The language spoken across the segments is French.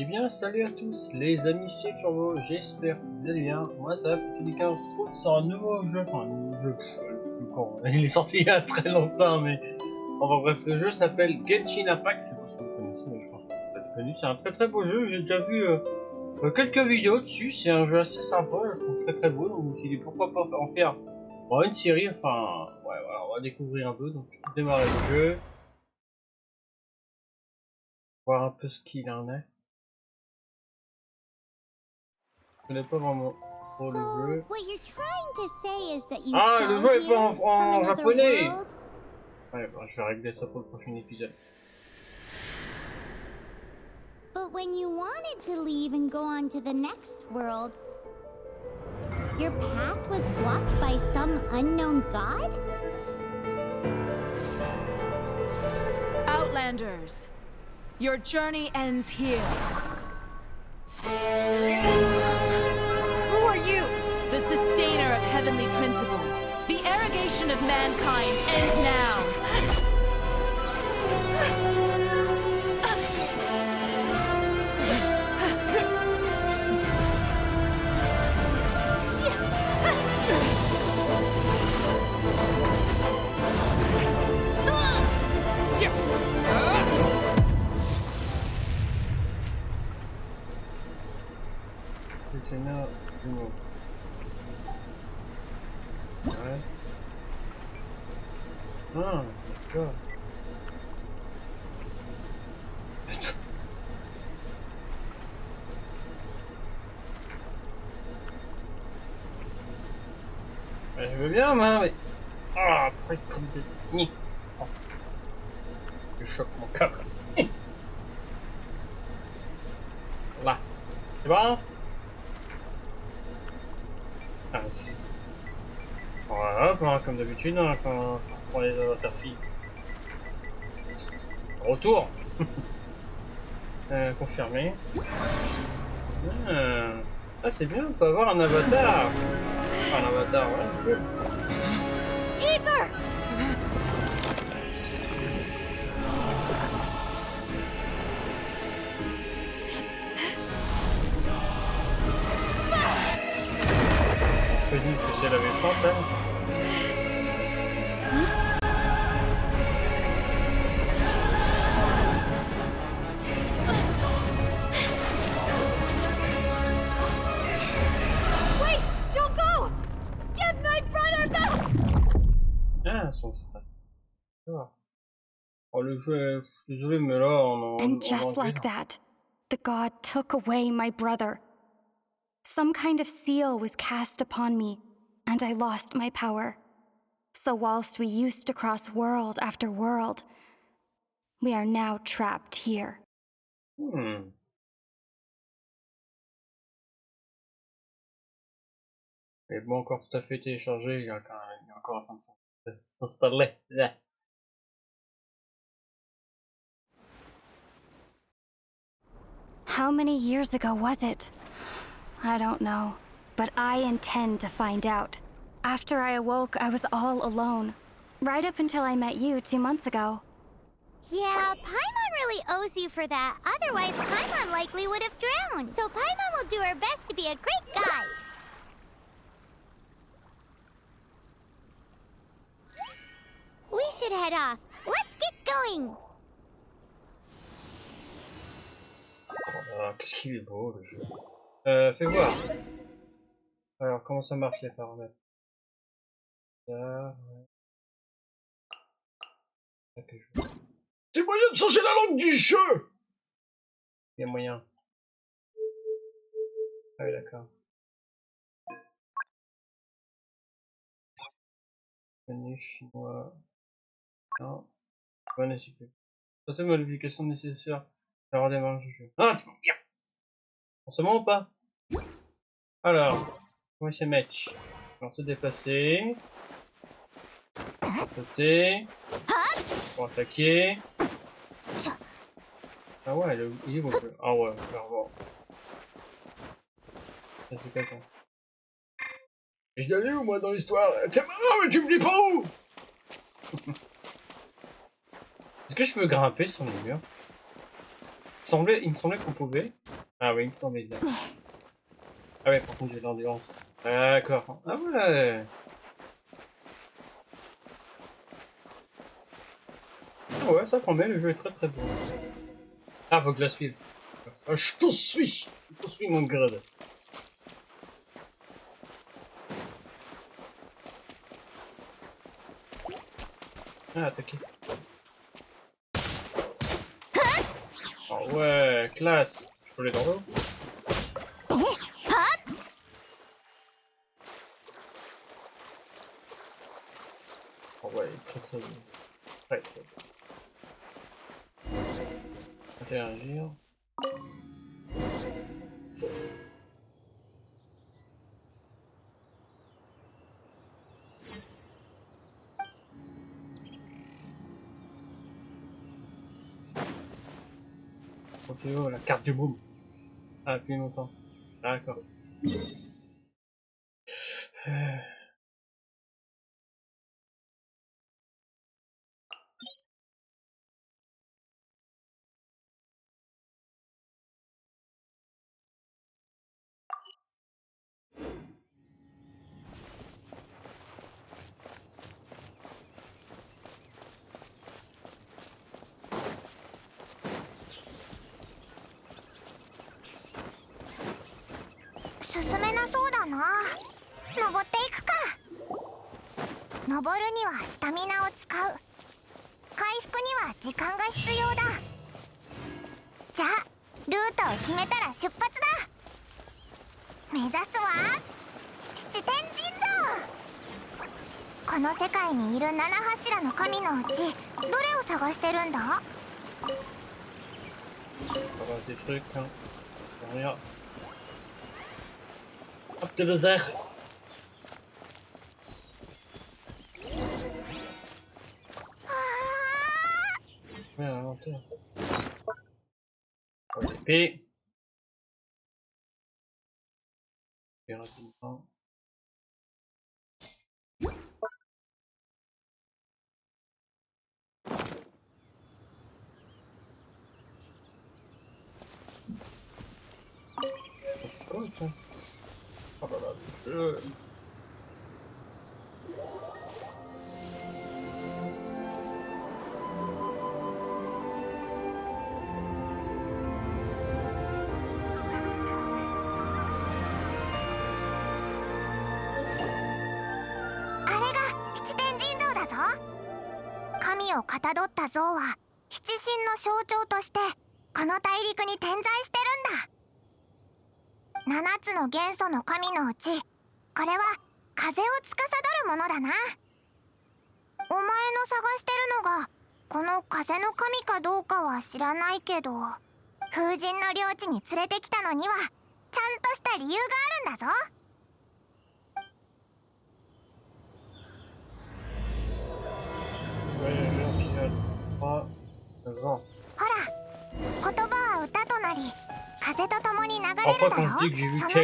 Eh bien, salut à tous les amis, c'est Turbo, j'espère que vous allez bien. Moi ça va, depuis les cas, on se retrouve sur un nouveau jeu, enfin un nouveau jeu, il est sorti il y a très longtemps, mais enfin bref, le jeu s'appelle Genshin Impact, je sais pas si vous connaissez, mais je pense que vous l'avez connu. C'est un très beau jeu, j'ai déjà vu quelques vidéos dessus, c'est un jeu assez sympa, je le trouve très beau, donc je me suis dit pourquoi pas en faire une série, enfin, ouais, voilà, on va découvrir un peu, donc je vais démarrer le jeu, voir un peu ce qu'il en est. Je connais pas vraiment trop le jeu. Ah, le jeu est pas en japonais. Ouais, bon, je vais régler ça pour le prochain épisode. But when you wanted to leave and go on to the next world, your path was blocked by some unknown god? Outlanders, your journey ends here. Who are you? The sustainer of heavenly principles. The arrogation of mankind ends now. Ouais. Ah, d'accord. Je veux bien, mais... Ah, après, comme des... Oh. Je choque mon câble. Là. C'est bon? Ah, ici. Voilà, comme d'habitude, hein, quand je prends les interfilles. Retour. Confirmé. Ah, c'est bien, on peut avoir un avatar. Enfin, un avatar, ouais, cool. Ether! Je présume que c'est la méchante, elle. Wait! Don't go! Give my brother back! Ah, son frère. Oh, le jeu, désolé, mais là, And just like that, the god took away my brother. Some kind of seal was cast upon me, and I lost my power. So whilst we used to cross world after world, we are now trapped here. Mais bon, encore tout à fait téléchargé, il y a encore en train de s'installer. Là. How many years ago was it? I don't know, but I intend to find out. After I awoke, I was all alone, right up until I met you 2 months ago. Yeah, Paimon really owes you for that. Otherwise, Paimon likely would have drowned. So Paimon will do her best to be a great guide. We should head off. Let's get going. Oh, qu'est-ce qu'il est beau, le jeu. Fais voir. Alors, comment ça marche, les paramètres? Ça, ouais. C'est moyen de changer la langue du jeu! Il y a moyen. Ah oui, d'accord. Menu chinois. Non. Bonne et super. Cette modification nécessaire pour redémarrer le jeu. Ah, tu m'en viens! On se ment ou pas? Alors, comment c'est match? On se déplacer. On va sauter. Pour attaquer. Ah ouais, il est beau le jeu. Ah ouais, clairement. C'est quoi ça? Et je l'ai lu, moi, dans l'histoire. T'es marrant, mais tu me dis pas où? Est-ce que je peux grimper sur les murs? Il me semblait qu'on pouvait. Ah oui, il me semblait bien. Ah ouais, par contre j'ai l'endurance. D'accord. Ah ouais. Ah ouais, ça promet, le jeu est très très bon. Ah, faut que je la suive. Ah, je te suis. Je te suis mon grade. Ah, attaqué. Ah ouais, classe. Je peux aller dans l'eau? Ah ouais, très très bien. Très très bien. Interagir. Ok, oh, la carte du boom. Ah, depuis longtemps. D'accord.進めなそうだな。登っていくか。登るにはスタミナを使う。回復には時間が必要だ。じゃあルートを決めたら出発だ。目指すは七天神像。この世界にいる七柱の神のうちどれを探してるんだ？ Ça va, des trucs, hein. Rien. Hop, t'es désert. Ouais, inventaire. OTP. Et rapidement. C'est quoi ça? Oh là là, le jeu.神をかたどった像は七神の象徴としてこの大陸に点在してるんだ。7つの元素の神のうちこれは風を司るものだな。お前の探してるのがこの風の神かどうかは知らないけど、風神の領地に連れてきたのにはちゃんとした理由があるんだぞ。ほら、言葉は歌となり風と共に流れるだろう。その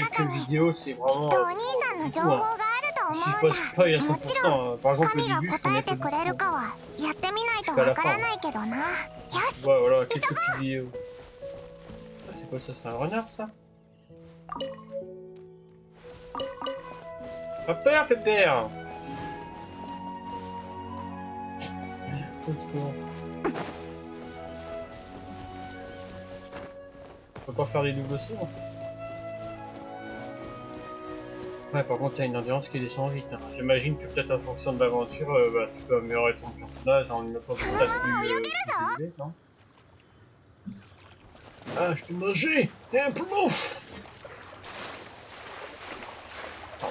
中にきっとお兄さんの情報があると思うんだ。もちろん神が答えてくれるかはやってみないとわからないけどな。よし、急ごう。 C'est quoi ça? C'est un renard ça? Pépère, Pépère! On peut pas faire des doubles sauts? Ouais, par contre, t'as une endurance qui descend vite. Hein. J'imagine que peut-être en fonction de l'aventure, bah, tu peux améliorer ton personnage en lui mettant des stats plus élevés, non? Ah, je peux manger! Et un plouf! Oh, ouais.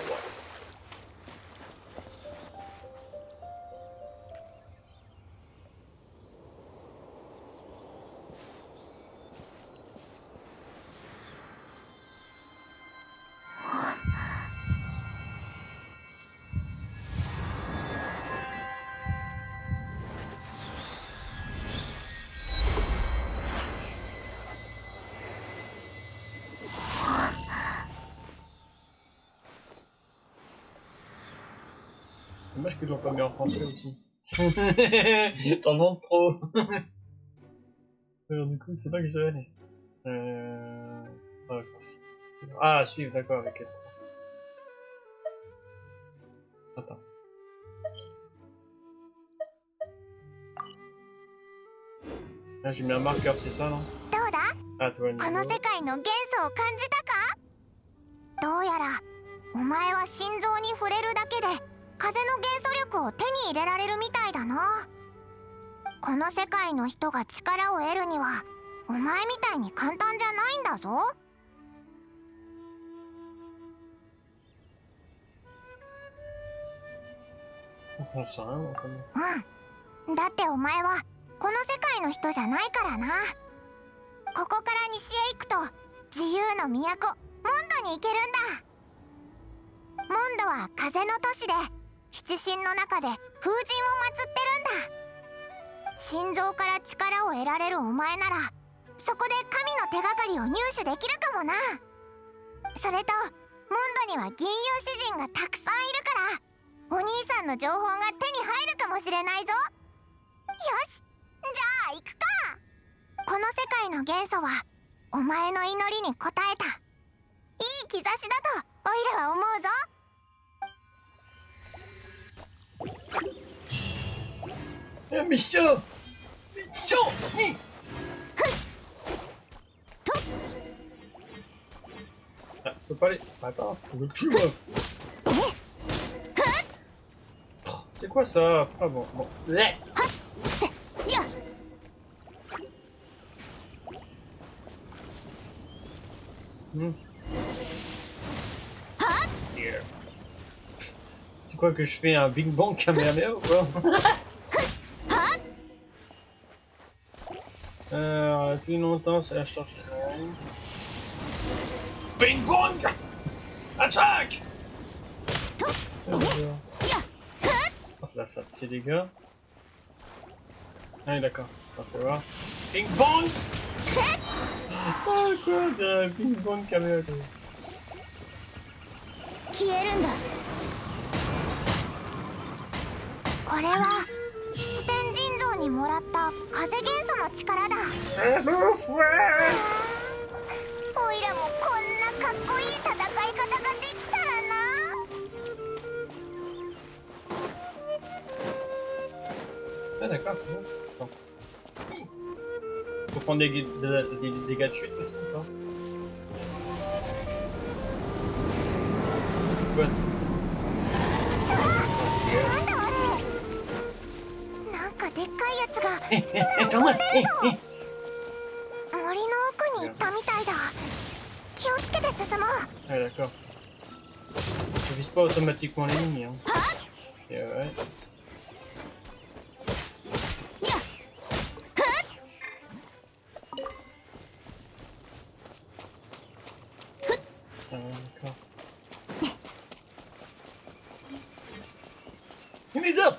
Dommage qu'ils l'ont pas mis en français aussi. T'en demandes trop. Alors, du coup, c'est là que je vais aller. Ah, d'accord. Ah, suivre, d'accord, avec elle. Attends. Là, j'ai mis un marqueur, c'est ça, non? どうだ Ah, tu vois, le この niveau. 世界の元素を感じたか？どうやらお前は心臓に触れるだけで風の元素力を手に入れられるみたいだな。この世界の人が力を得るにはお前みたいに簡単じゃないんだぞ。On sent rien, quand même. うん。だってお前はこの世界の人じゃないからな。ここから西へ行くと自由の都モンドに行けるんだ。モンドは風の都市で七神の中で風神を祀ってるんだ。心臓から力を得られるお前ならそこで神の手がかりを入手できるかもな。それとモンドには銀融詩人がたくさんいるからお兄さんの情報が手に入るかもしれないぞ。よし、じゃあ行くか。この世界の元素はお前の祈りに応えたいい兆しだとオイラは思うぞ。Mission! Mission! Ni! Ah, je peux pas aller. Attends, faut que tu me. C'est quoi ça? Ah bon, bon. Ouais. Yeah. C'est quoi que je fais un Big Bang Kamehameha ou quoi? Plus longtemps, ça va changer. Bing Bang! Attaque! Oh, la fête, c'est les gars. Ah, d'accord. On va voir. Bing Bang! Oh, quoi? Bing Bang Kamehameha. 消えるんだ。これは七天神像にもらった風元素の力だ。おいらもこんなかっこいい戦い方ができたらな。Ah, d'accord, c'est bon. Attends. Faut prendre des dégâts de chute aussi, ou pas? Ouais. なんだあれ。なんかでっかいやつがAttends, moi! 森の奥に行ったみたいだ。気をつけて進もう。 Ah, d'accord. Je vise pas automatiquement l'ennemi, hein. Et ouais. Ah, d'accord. Mais mes armes!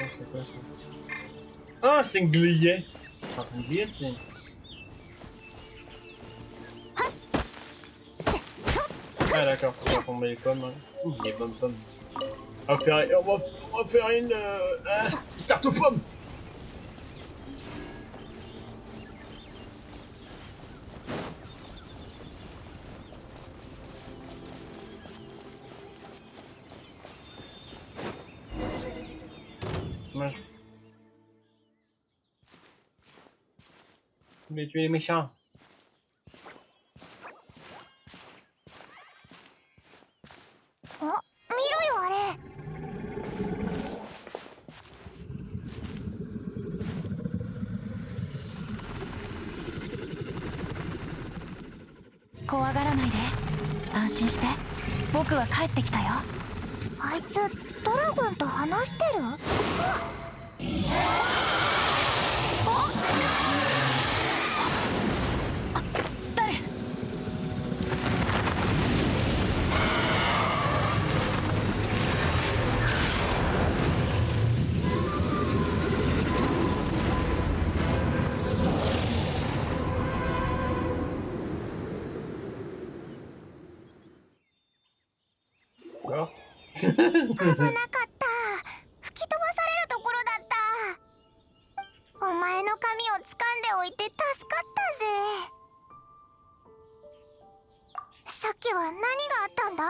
C'est quoi ça? Ah, c'est un gliet! Ah, c'est un gliet, tiens. Ah, d'accord, faut pas tomber les pommes. Hein. Ouh, les bonnes pommes. On va faire une tarte aux pommes! Dommage. Mais tu es méchant. Oh, 見ろよあれ。怖がらないで。安心して。僕は帰ってきたよ。あいつドラゴンと話してる？誰？危なかった。吹き飛ばされるところだった。お前の髪を掴んでおいて助かったぜ。さっきは何があったんだ？食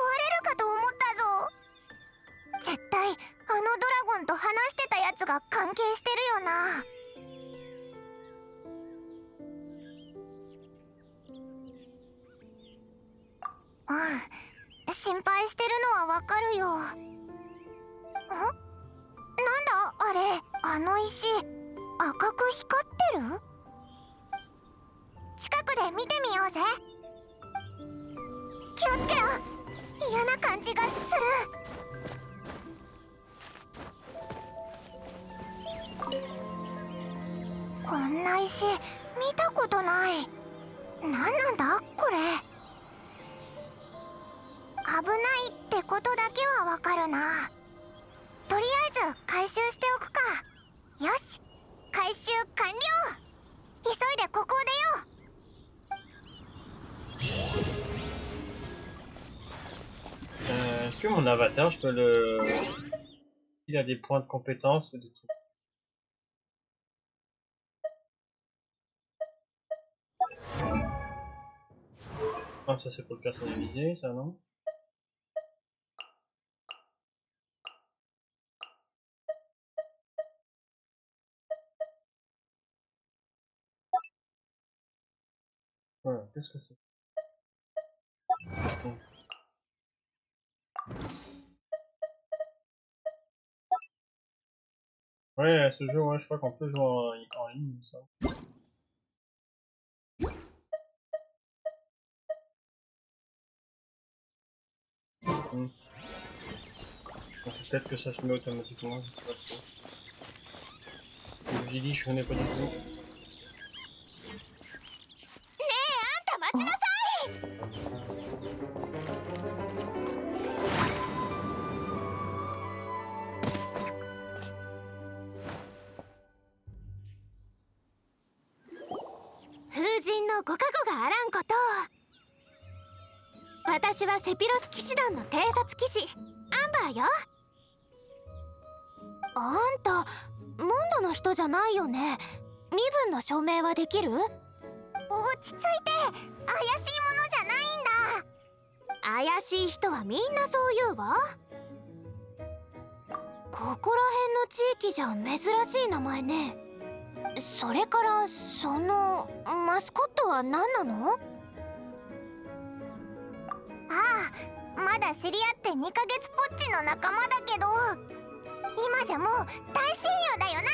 われるかと思ったぞ。絶対あのドラゴンと話してたやつが関係してるよな。うん、心配してるのはわかるよ。なんだあれ、あの石赤く光ってる？近くで見てみようぜ。気をつけろ。嫌な感じがする。こんな石見たことない。何なんだこれ。危ないってことだけはわかるな。とりあえず回収しておくか。よし、回収完了。急いでここを出よう。Est-ce que mon avatar, je peux le... Il a des points de compétence ou des trucs? Ah, ça c'est pour le personnaliser, ça non? Voilà, qu'est-ce que c'est? Bon. Ouais, ce jeu, ouais, je crois qu'on peut jouer en ligne, ça. Hmm. Peut-être que ça se met automatiquement, je sais pas trop. Comme j'ai dit, je connais pas du tout. 風神のご加護があらんこと。私はセピロス騎士団の偵察騎士アンバーよ。あんたモンドの人じゃないよね。身分の証明はできる？落ち着いて。怪しいものじゃないんだ。怪しい人はみんなそう言うわ。ここら辺の地域じゃ珍しい名前ね。それからそのマスコットは何なの？ああ、まだ知り合って2ヶ月ぽっちの仲間だけど、今じゃもう大親友だよな。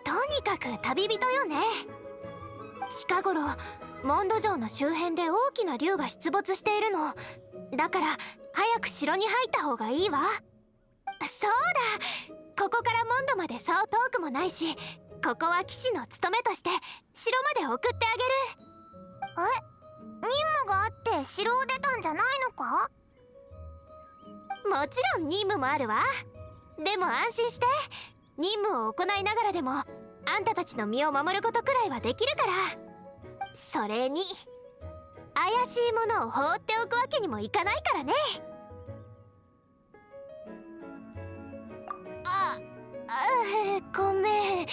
とにかく旅人よね。近頃モンド城の周辺で大きな竜が出没しているのだから、早く城に入った方がいいわ。そうだ、ここからモンドまでそう遠くもないし、ここは騎士の務めとして城まで送ってあげる。任務があって城を出たんじゃないのか？もちろん任務もあるわ。でも安心して、任務を行いながらでもあんたたちの身を守ることくらいはできるから。それに怪しいものを放っておくわけにもいかないからね。ごめん。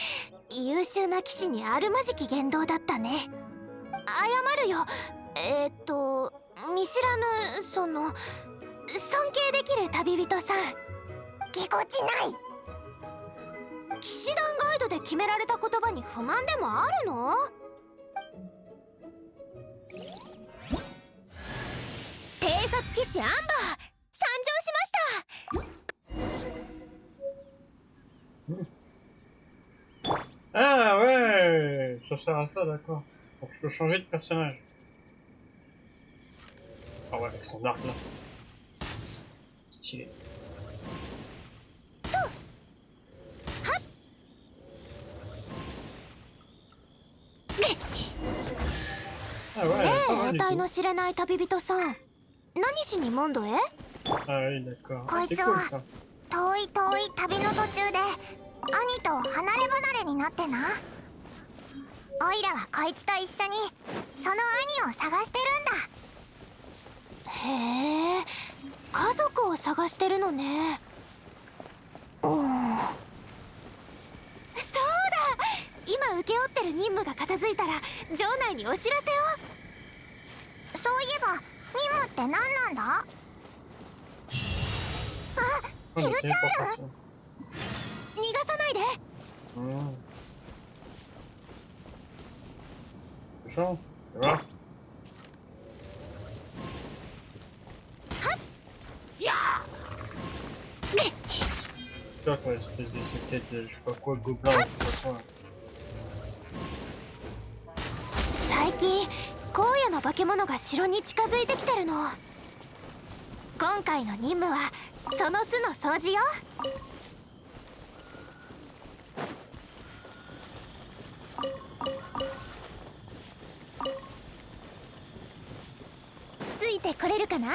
優秀な騎士にあるまじき言動だったね。謝るよ。見知らぬ、尊敬できる旅人さん。ぎこちない。騎士団ガイドで決められた言葉に不満でもあるの？偵察騎士アンバー参上しました。Ah ouais, ça sert à ça, d'accord. Donc je peux changer de personnage. Ah ouais, avec son arc là. Stylé. Ah ouais, pas mal du 得体 tout. の知れない旅人さん、何しにモンドへ？ Ah oui, d'accord. こ Ah, い c'est つ cool は ça. 遠い遠い旅の途中で兄と離れ離れになってな。オイラはこいつと一緒にその兄を探してるんだ。へえ、家族を探してるのね。そうだ、今請け負ってる任務が片付いたら城内にお知らせを。そういえば任務って何なんだ？あ、ヒルチャール、逃がさないで。Attention, tu vois. Putain, quoi, espèce de tête, je sais pas quoi, gobelin, je sais pas quoi. 最近荒野の化け物が城に近づいてきてるの。今回の任務はその巣の掃除よ。ついてこれるかな？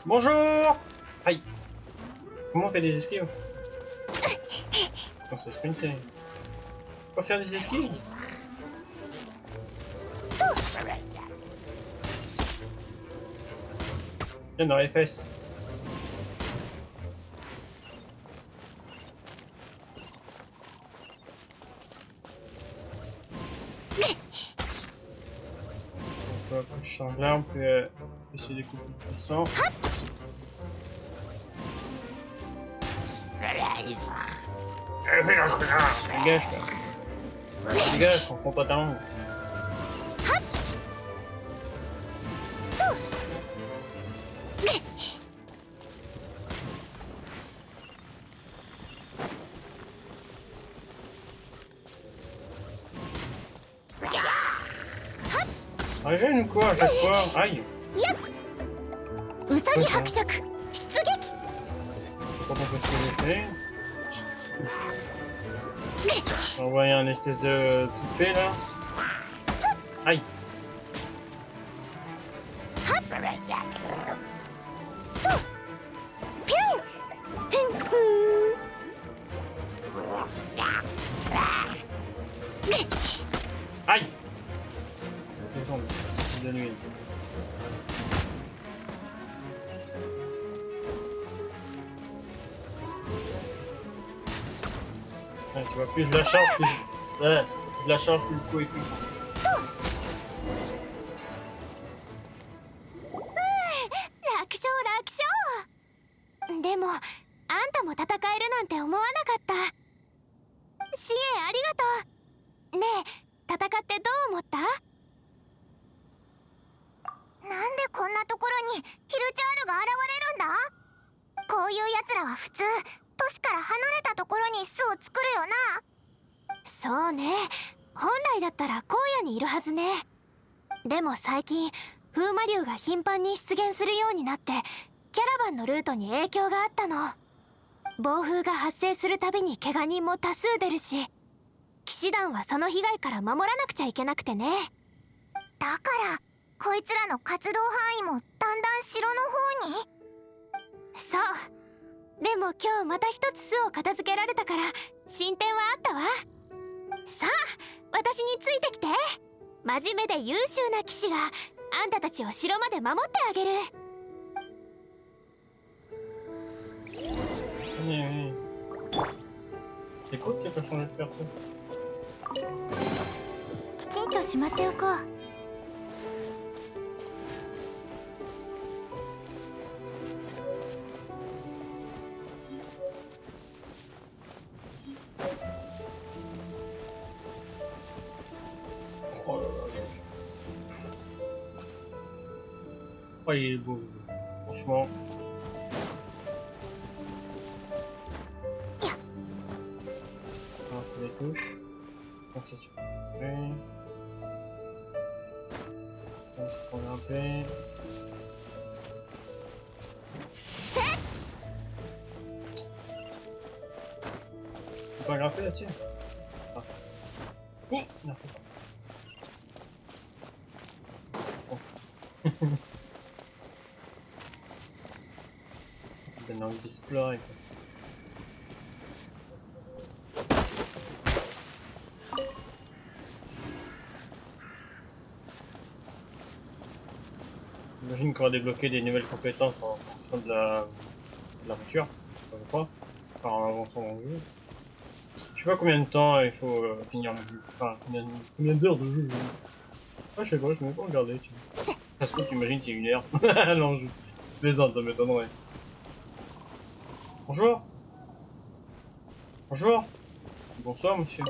Bonjour. Aïe. Comment on fait des esquives? Non, c'est sprinter. Faut faire des esquives? Viens dans les fesses. On va changer l'arme, puis essayer de couper le puissant. Dégage, quoi. Dégage, on prend pas ta langue. Ah, gêne ou quoi à chaque fois? Aïe! ウサギ伯爵出撃。 Je sais pas pourquoi ce que j'ai fait. On va envoyer un espèce de poupée là. Aïe! Aïe! Descends, c'est de nuit. Ouais, tu vois, plus je la charge, plus je... Ouais, plus je la charge, plus le coup est puissant. 楽勝楽勝。でもあんたも戦えるなんて思わなかった。支援ありがとう。ねえ、戦ってどう思った？なんでこんなところにヒルチャールが現れるんだ？こういうやつらは普通都市から離れたところに巣を作るよな。そうね、本来だったら荒野にいるはずね。でも最近風魔竜が頻繁に出現するようになってキャラバンのルートに影響があったの。暴風が発生するたびに怪我人も多数出るし、騎士団はその被害から守らなくちゃいけなくてね。だからこいつらの活動範囲もだんだん城の方に。そう。でも今日また一つ巣を片付けられたから進展はあったわ。さあ私についてきて。真面目で優秀な騎士があんたたちを城まで守ってあげる。 Oui. C'est cool qu'il ait pas changé de perso. きちんとしまっておこう。Oh là là. Oh, il est beau. Franchement. Les touches. Donc ça se fait. On se prend grimper. Tu peux pas grimper là-dessus? Ah. Oui, non, faut pas. Bon. Ça donne envie d'explorer quoi. J'imagine qu'on va débloquer des nouvelles compétences en fonction de l'aventure, je crois, enfin, en avançant dans le jeu. Je sais pas combien de temps il faut finir le jeu, enfin combien d'heures de jeu. Ah, je sais pas, je vais pas regarder. Ça se trouve, t'imagines, c'est 1 heure. Non, je plaisante, ça m'étonnerait. Bonjour. Bonjour. Bonsoir, monsieur.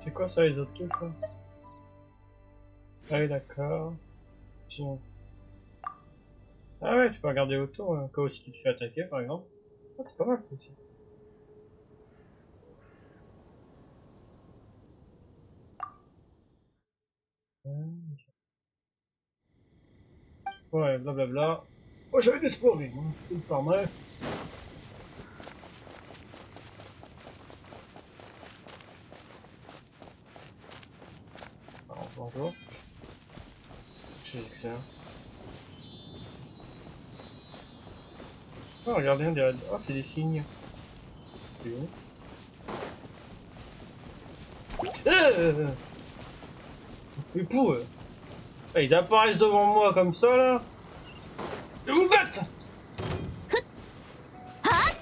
C'est quoi ça les autres touches là? Ah oui d'accord. Tiens. Ah ouais, tu peux regarder autour, quand aussi tu te fais attaquer par exemple. Ah, c'est pas mal ça aussi. Ouais, blablabla. Oh, j'avais l'espoir, mais bon, je te le permets. Alors, bonjour. J'ai que ça. Oh, regardez, on dirait... Oh, c'est des signes. C'est où? Fais pour eux. Ah, ils apparaissent devant moi comme ça là. Je vous bête.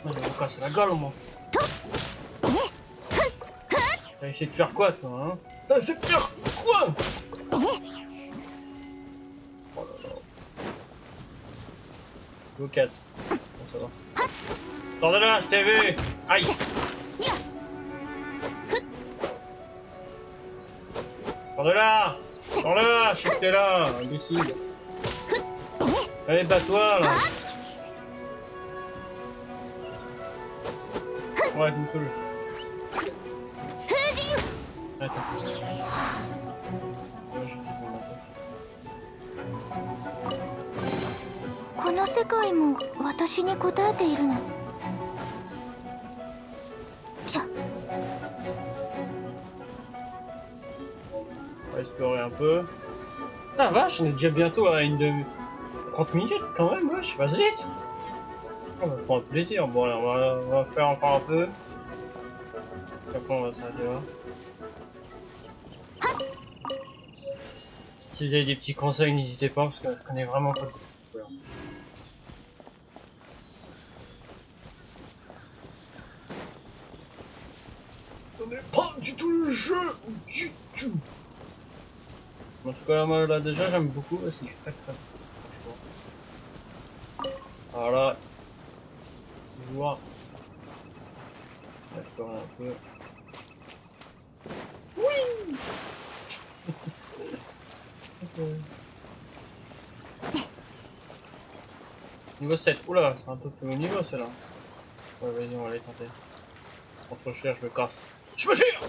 Je vais vous casser la gueule moi. T'as essayé de faire quoi toi hein? T'as essayé de faire quoi? Oh là là. Loquette. Bon ça va. Attendez là, je t'ai vu. Aïe. Attendez là. Attendez là, je sais que t'es là, imbécile. Allez, bats-toi là. Ouais, tu me touches. Attends. Ouais, je pisse mon manteau. この世界も私に答えているの。ちゃ。 On va explorer un peu. Ah vache, on est déjà bientôt à une de 30 minutes quand même, wesh, vas-y vite. On va prendre plaisir. Bon allez, on va faire encore un peu. Après on va s'arrêter là. Si vous avez des petits conseils, n'hésitez pas parce que je connais vraiment pas le jeu. Je connais pas du tout le jeu, du tout. En tout cas, moi là déjà j'aime beaucoup, c'est très très franchement. Voilà. Voir. Explorer un peu. Oui. Niveau 7, oula, c'est un peu plus haut niveau celle-là. Ouais, vas-y, on va aller tenter. Entre cher, je me casse. Je me tire.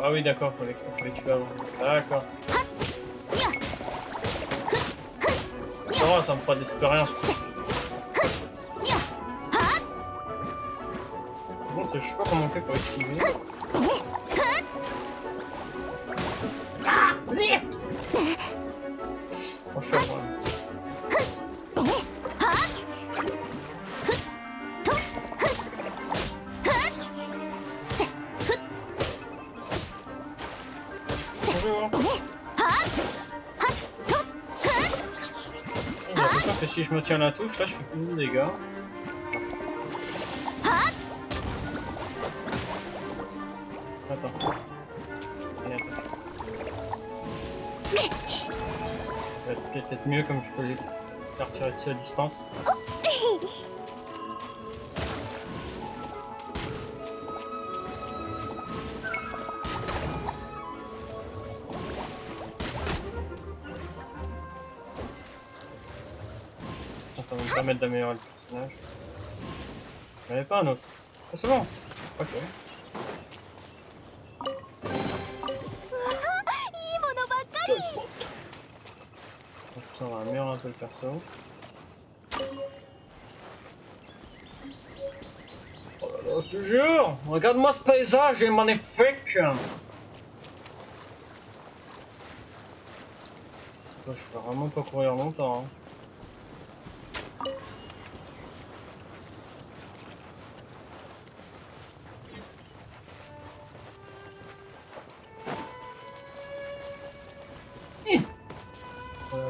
Ah oui d'accord, fallait tuer avant. D'accord. Oh, ça me fera de l'expérience. Bon, je sais pas comment on fait pour esquiver. Oh, je suis à moi. si je me tiens la touche, là je fais plus de dégâts. Attends. Allez, attends. Ça va peut-être mieux comme je peux les faire tirer dessus à distance. Ça va me permettre d'améliorer le personnage. Il n'y en avait pas un autre. Ah, c'est bon. Ok. Putain, on va améliorer un peu le perso. Oh là là, je te jure! Regarde-moi ce paysage, il est magnifique! Ça, je fais vraiment pas courir longtemps. Hein.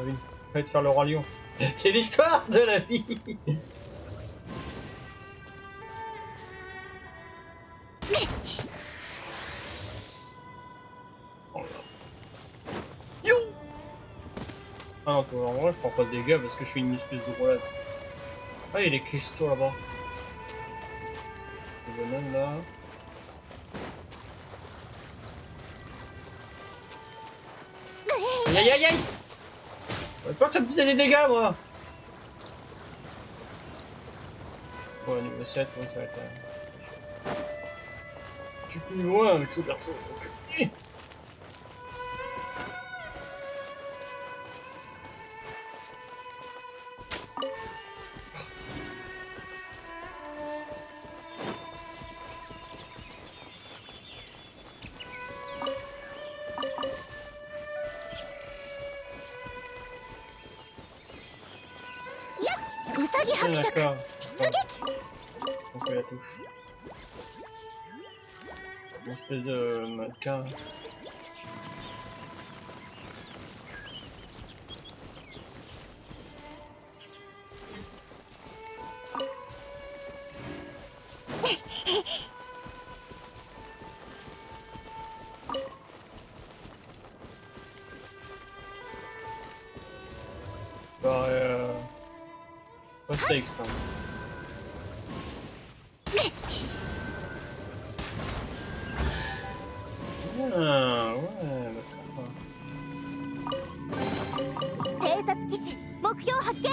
Oui, fallait faire le roi lion. C'est l'histoire de la vie. Oh là. Yo. Ah non, toi, en vrai, je prends pas de dégâts parce que je suis une espèce de roulade. Ah, il y a les cristaux là-bas. Le bonhomme là. Aïe aïe aïe! J'avais peur que ça me faisait des dégâts, moi! Ouais, niveau 7, ouais, ça va être... Je suis plus loin avec ce perso. Donc... D'accord. On fait la touche. Une espèce de mannequin. Bah, pas steak ça. Ah, ouais, d'accord. 偵察基地目標発見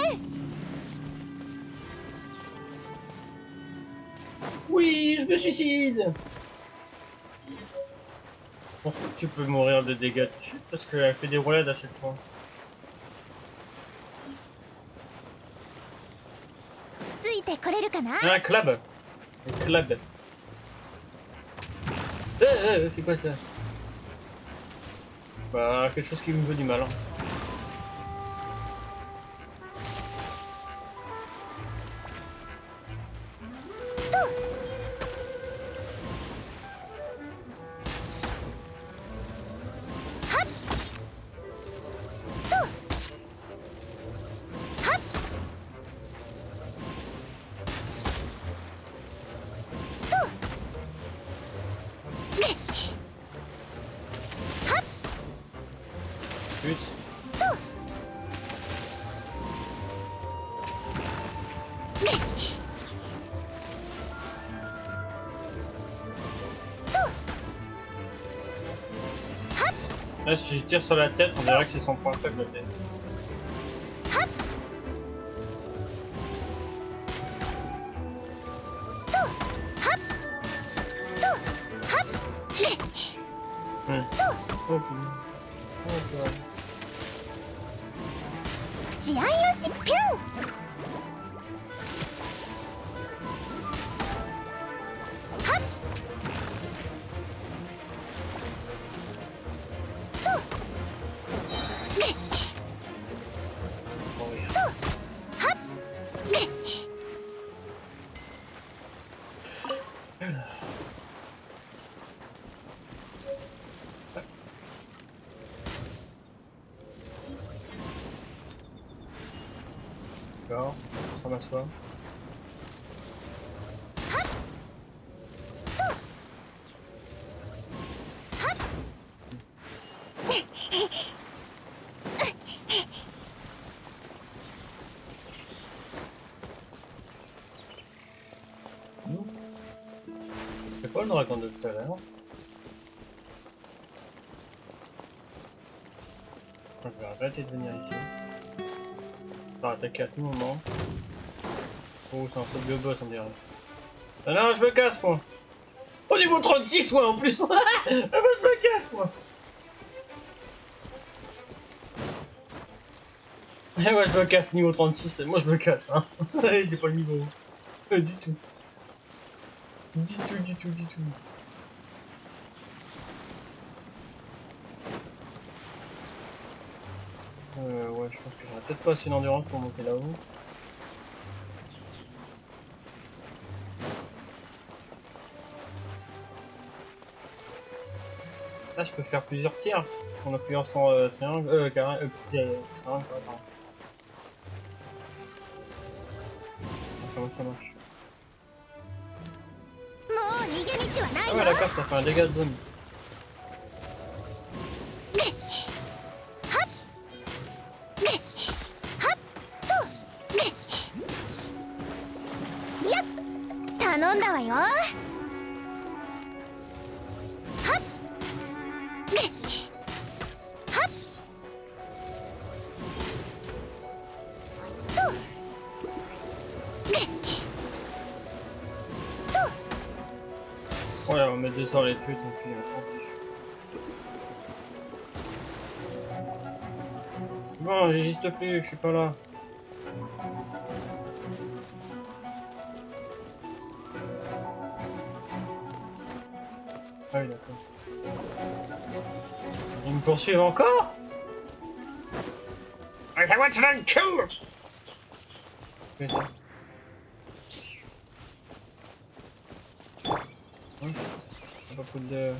Oui, je me suicide. Bon, tu peux mourir de dégâts de chute parce qu'elle fait des roulades à chaque fois. ついてこれるかな Un club. Un club. C'est quoi ça? Bah, quelque chose qui me veut du mal. Hein. Plus. Là, si je tire sur la tête, on dirait que c'est son point faible, la tête. Oh, 試合を実験 soi. C'est pas le dragon de tout à l'heure. Je vais arrêter de venir ici. On va attaquer à tout moment. Oh, c'est un truc de boss on dirait. Ah non, je me casse moi. Au niveau 36, ouais, en plus. Ah bah, je me casse moi. Eh ouais, je me casse niveau 36. Moi, je me casse, hein. J'ai pas le niveau. Du tout. Du tout, du tout, du tout. Ouais, je pense que j'aurais peut-être pas assez d'endurance pour monter là-haut. Là, je peux faire plusieurs tirs en appuyant sur triangle, triangle, attends. Comment ça marche? Ah ouais, d'accord, ça fait un dégât de zone. Ouais, on va mettre 200 les tuer, tant pis, on s'en fiche. Bon, j'existe plus, je suis pas là. Ah oui, d'accord. Ils me poursuivent encore? I want to kill! Fais ça. Hein? Pas beaucoup de...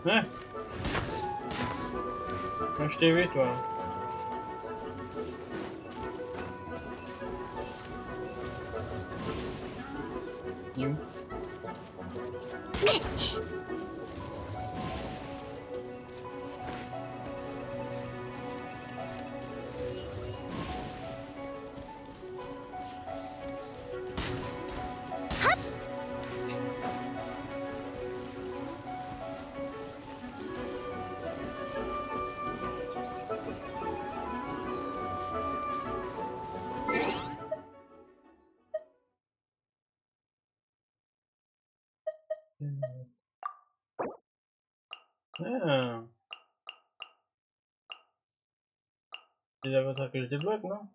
Hein? Ah, je t'ai vu, toi. You. Ah. C'est l'avatar que je débloque, non?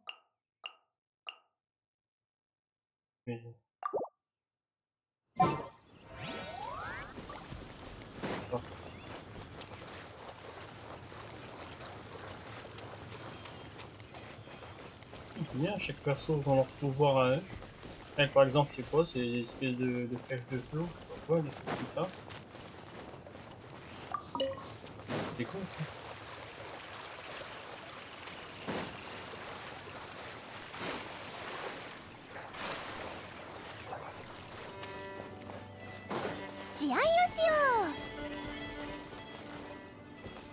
Mais... Oh. C'est bien, chaque perso ont leur pouvoir à eux. Avec, par exemple, je sais pas, c'est des espèces de flèches de feu, je sais pas quoi, des trucs comme ça. C'est cool ça.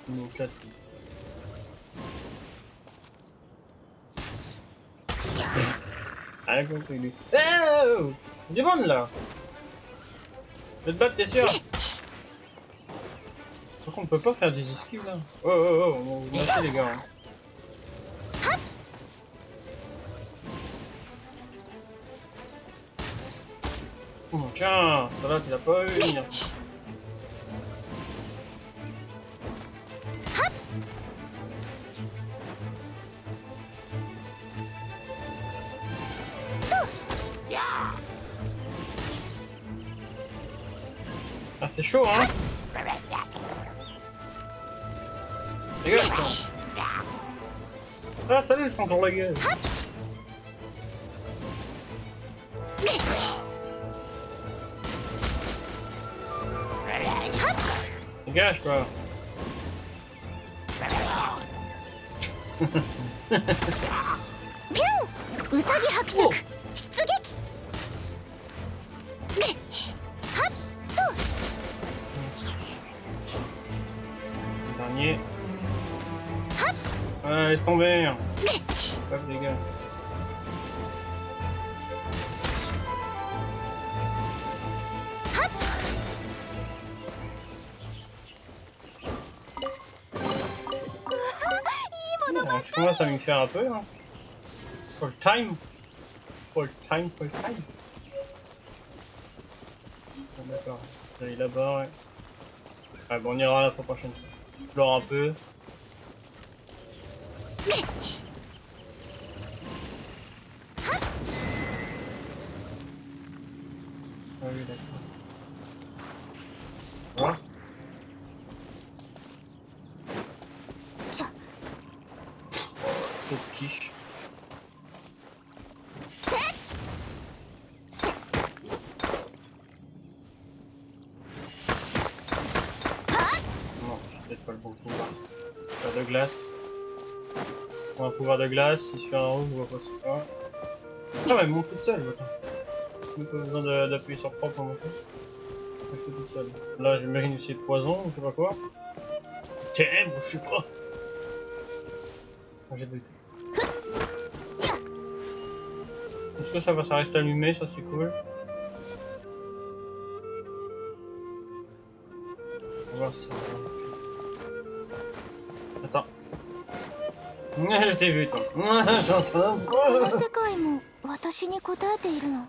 Mon 4. Ah, compris lui. Oh! Du monde là! Je vais te battre, t'es sûr? Par contre, on peut pas faire des esquives là. Oh oh oh, on va vous masser les gars. Hein. Oh, tiens, ça va, tu l'as pas eu. Ah, c'est chaud, hein? Dégage, toi. Ah, salut, c'est encore la gueule. Dégage, quoi. ピュンウサギ伯爵お出撃ではっ Dernier. Ouais, laisse tomber. Hop, les gars. Tu commences à me faire un peu, hein. Full time. Full time. Ah, d'accord. J'allais là-bas, ouais. Ouais, bon, on ira la fois prochaine. Je pleure un peu. Ah oui, d'accord. Voilà. C'est quiche. Non, c'est peut-être pas le bon pouvoir. Pouvoir de glace. Un pouvoir de glace, il se fait un rouge, je vois pas ce pas. Ah mais elle monte toute seule, attends. Même pas besoin d'appuyer sur 3 pour monter. Elle fait toute seule. Là j'imagine que c'est poison ou je sais pas quoi. Ténèbres, je sais pas. Ah, j'ai buté. Est-ce que ça va, ça reste allumé, ça c'est cool. On va voir si ça va marcher. Attends. Je t'ai vu toi. J'entends. この世界も私に答えているの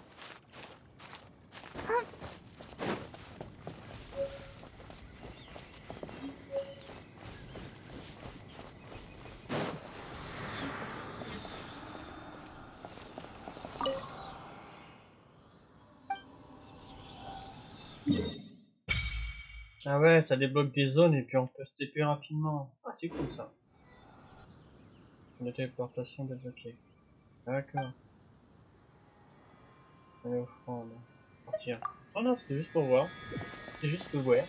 Ah ouais, ça débloque des zones et puis on peut se TP rapidement. Ah c'est cool ça. La téléportation débloquée. D'accord. Allez, offrande. Partir. Oh non, c'était juste pour voir. C'était juste pour voir.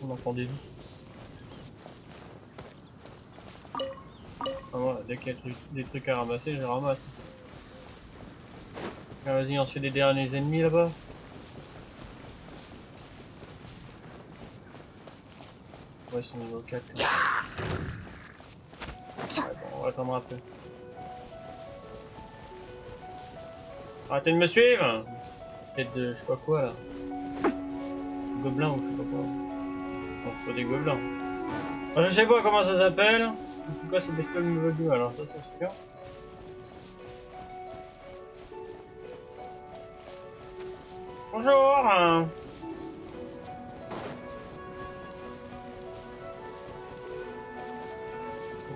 On entend des vies. Ah voilà, dès qu'il y a des trucs à ramasser, je les ramasse. Ah, vas-y, on se fait des derniers ennemis là-bas. Ouais, c'est niveau 4. Ouais, bon, on va attendre un peu. Arrêtez de me suivre! Tête de je sais pas quoi là. Gobelin ou je sais pas quoi. Non, c'est pas des gobelins. Enfin, je sais pas comment ça s'appelle. En tout cas, c'est bestiole niveau 2, alors ça c'est bien. Bonjour!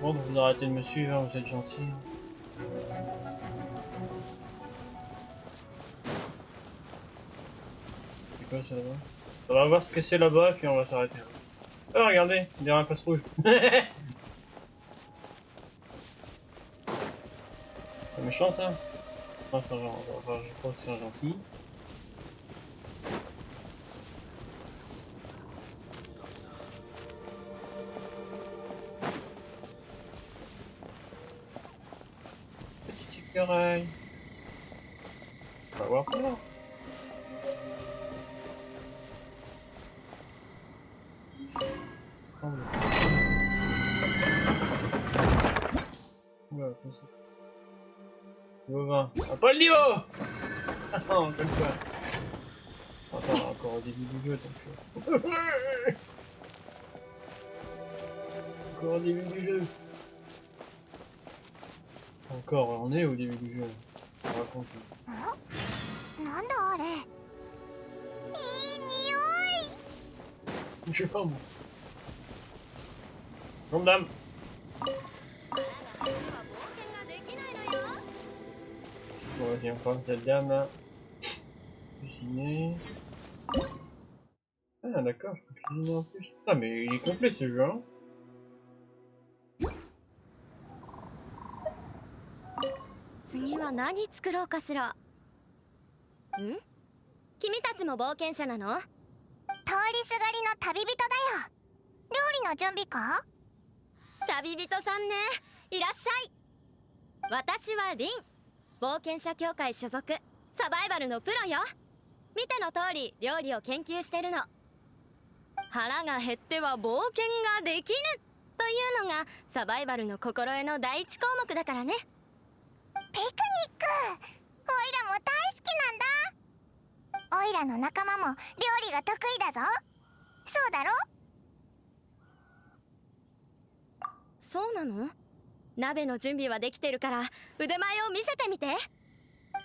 Bon, vous arrêtez de me suivre, hein, vous êtes gentil. C'est quoi ça là-bas? On va voir ce que c'est là-bas, puis on va s'arrêter. Ah, regardez, il y a un passe rouge. C'est méchant ça? Non, c'est un genre, enfin, je crois que c'est un gentil. Petit écureuil. On va voir par là. Oh, ouais, comme ça. Niveau 20. Ah, pas le niveau! Non, comme ça. Attends, encore au début du jeu, donc. Encore au début du jeu. Encore, on est au début du jeu. On raconte. なんだあれいい匂い J'ai faim, moi. Grande dame. Bon, vas-y, on prend cette dame là. Cuisiner. Ah, d'accord, je peux cuisiner en plus. Ah, mais il est complet ce jeu, hein. 次は何作ろうかしらん君たちも冒険者なの？通りすがりの旅人だよ。料理の準備か？旅人さんね。いらっしゃい。私はリン。冒険者協会所属、サバイバルのプロよ。見ての通り料理を研究してるの。腹が減っては冒険ができぬというのがサバイバルの心得の第一項目だからね。ピクニック、オイラも大好きなんだ。オイラの仲間も料理が得意だぞ。そうだろ？そうなの？鍋の準備はできてるから腕前を見せてみて。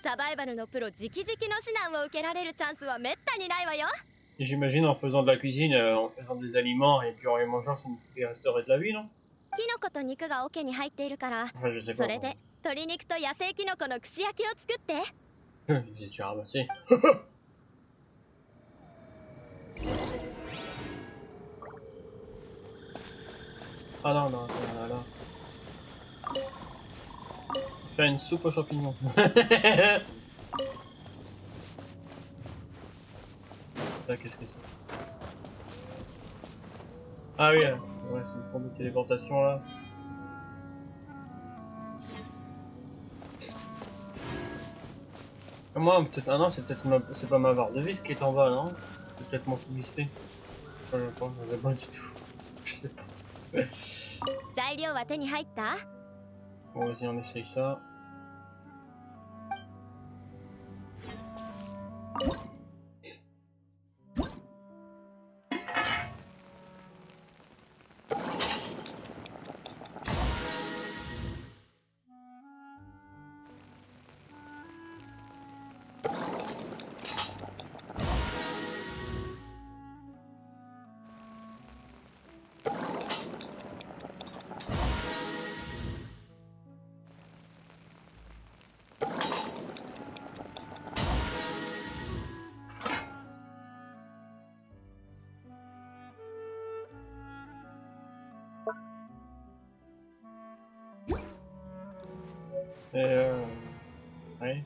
サバイバルのプロ直々の指南を受けられるチャンスはめったにないわよ。Et j'imagine en faisant de la cuisine, en faisant des aliments et puis en les mangeant, ça nous fait restaurer de la vie, non? キノコと肉が桶に入っているから、 Enfin, je sais そ pas. れで鶏肉と野生キノコの串焼きを作って。J'ai déjà ramassé. Ah non, non, non, là. Faire une soupe aux champignons. Ça, qu'est-ce que c'est? Ah oui, ouais, c'est une forme de téléportation là. Moi, peut-être. Ah non, c'est peut-être c'est pas ma barre de vis qui est en bas, non? C'est peut-être mon publicité. Enfin, je sais pas du tout. Je sais pas. 材料は手に入った？ Bon, vas-y, on essaye ça. Et ouais.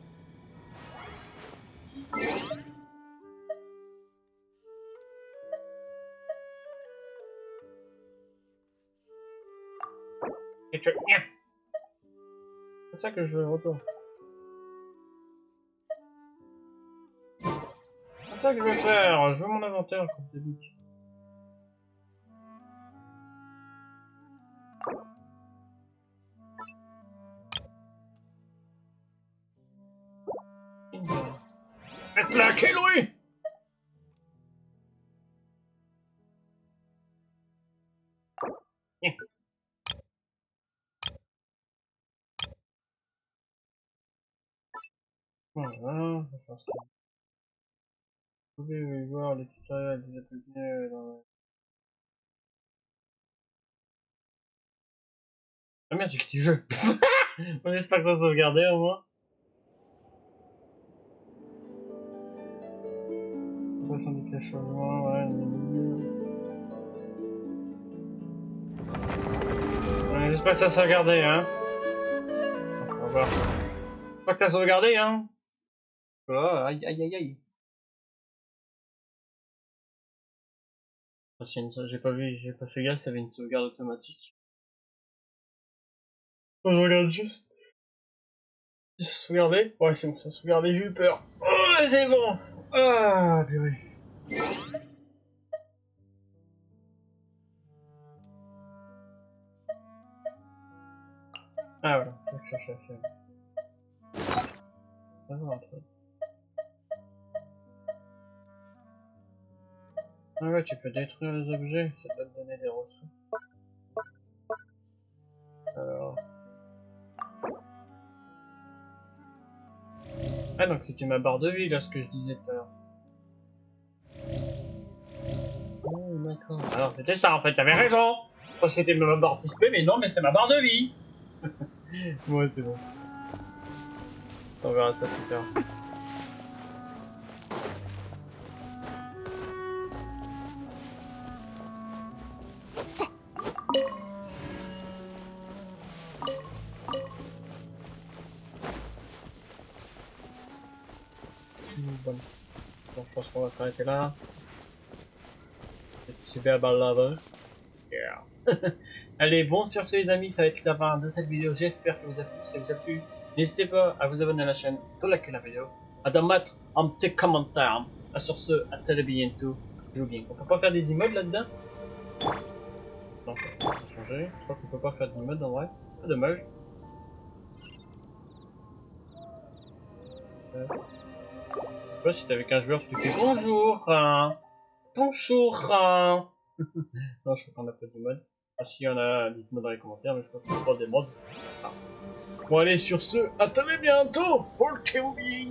Et tu... C'est ça que je veux, retour. C'est ça que je veux faire, je veux mon inventaire comme d'habitude. Faites la Louis. Voilà, je pense que vous pouvez voir les tutoriels des ateliers dans le... Ah merde, j'ai quitté le jeu. On espère que ça sauvegardé au moins. Son déclenchement, ouais. Ouais, j'espère que ça s'est regardé, hein. On va voir. J'espère que t'as sauvegardé, hein. Oh, aïe, aïe, aïe, aïe. J'ai pas vu, j'ai pas fait gaffe, ça avait une sauvegarde automatique. Oh, je regarde juste. Ça s'est sauvegardé? Ouais, c'est bon, ça s'est sauvegardé, j'ai eu peur. Oh, c'est bon. Ah, purée. Ah voilà, c'est ça que je cherchais à faire. Ah non, après. Ah ouais, tu peux détruire les objets, ça peut te donner des ressources. Alors... Ah donc c'était ma barre de vie là, ce que je disais tout à l'heure. Oh d'accord. Alors c'était ça en fait, t'avais raison. Je crois que c'était ma barre d'XP, mais non, mais c'est ma barre de vie. Ouais, c'est bon. On verra ça plus tard. Bon. pense qu'on va s'arrêter là. Super balade. Yeah. Allez, bon, sur ce les amis, ça va être la fin de cette vidéo. J'espère que vous a plu. Si ça vous a plu, n'hésitez pas à vous abonner à la chaîne, de liker la vidéo, à de mettre un petit commentaire. Sur ce, à très bientôt. Je vous bien. On peut pas faire des emotes là-dedans? Non, on va changer. Je crois qu'on peut pas faire d'emotes en vrai. C'est dommage. Je sais pas si t'es avec un joueur, tu lui fais bonjour. Bonjour. Non, je crois qu'on a pas de mode. Ah, si y en a, dites-moi dans les commentaires, mais je crois qu'on a pas des modes. Ah. Bon, allez, sur ce, à très bientôt. Portez-vous bien.